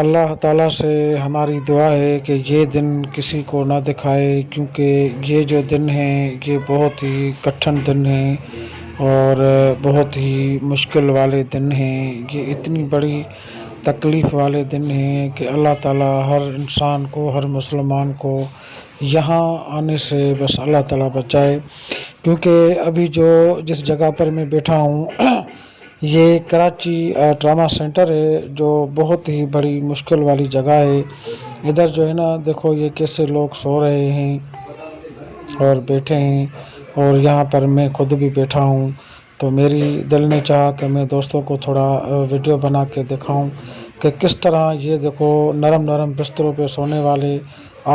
اللہ تعالیٰ سے ہماری دعا ہے کہ یہ دن کسی کو نہ دکھائے، کیونکہ یہ جو دن ہیں یہ بہت ہی کٹھن دن ہیں اور بہت ہی مشکل والے دن ہیں۔ یہ اتنی بڑی تکلیف والے دن ہیں کہ اللہ تعالیٰ ہر انسان کو، ہر مسلمان کو یہاں آنے سے بس اللہ تعالیٰ بچائے۔ کیونکہ ابھی جس جگہ پر میں بیٹھا ہوں یہ کراچی ٹراما سینٹر ہے، جو بہت ہی بڑی مشکل والی جگہ ہے۔ ادھر جو ہے نا دیکھو یہ کیسے لوگ سو رہے ہیں اور بیٹھے ہیں، اور یہاں پر میں خود بھی بیٹھا ہوں۔ تو میری دل نے چاہا کہ میں دوستوں کو تھوڑا ویڈیو بنا کے دکھاؤں کہ کس طرح یہ دیکھو نرم نرم بستروں پہ سونے والے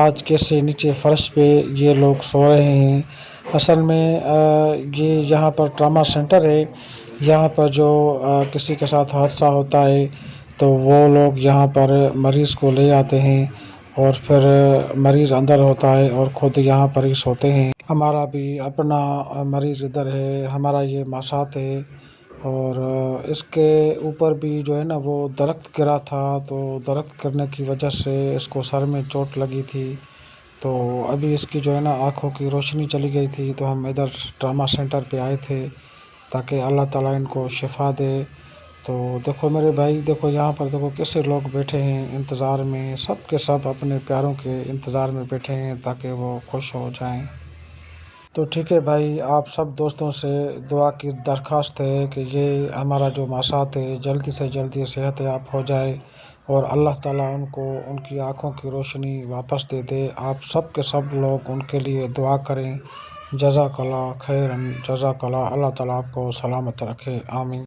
آج کیسے نیچے فرش پہ یہ لوگ سو رہے ہیں۔ اصل میں یہ یہاں پر ٹراما سینٹر ہے۔ یہاں پر جو کسی کے ساتھ حادثہ ہوتا ہے تو وہ لوگ یہاں پر مریض کو لے آتے ہیں، اور پھر مریض اندر ہوتا ہے اور خود یہاں پر ہی سوتے ہیں۔ ہمارا بھی اپنا مریض ادھر ہے، ہمارا یہ ماسات ہے، اور اس کے اوپر بھی جو ہے نا وہ درخت گرا تھا، تو درخت گرنے کی وجہ سے اس کو سر میں چوٹ لگی تھی۔ تو ابھی اس کی جو ہے نا آنکھوں کی روشنی چلی گئی تھی، تو ہم ادھر ٹراما سینٹر پہ آئے تھے تاکہ اللہ تعالیٰ ان کو شفا دے۔ تو دیکھو میرے بھائی، دیکھو یہاں پر دیکھو کیسے لوگ بیٹھے ہیں انتظار میں، سب کے سب اپنے پیاروں کے انتظار میں بیٹھے ہیں تاکہ وہ خوش ہو جائیں۔ تو ٹھیک ہے بھائی، آپ سب دوستوں سے دعا کی درخواست ہے کہ یہ ہمارا جو ماسات ہے جلدی سے جلدی صحت یاب ہو جائے، اور اللہ تعالیٰ ان کو ان کی آنکھوں کی روشنی واپس دے دے۔ آپ سب کے سب لوگ ان کے لیے دعا کریں۔ جزاک اللہ خیرا، جزاک اللہ، اللہ تعالیٰ آپ کو سلامت رکھے، آمین۔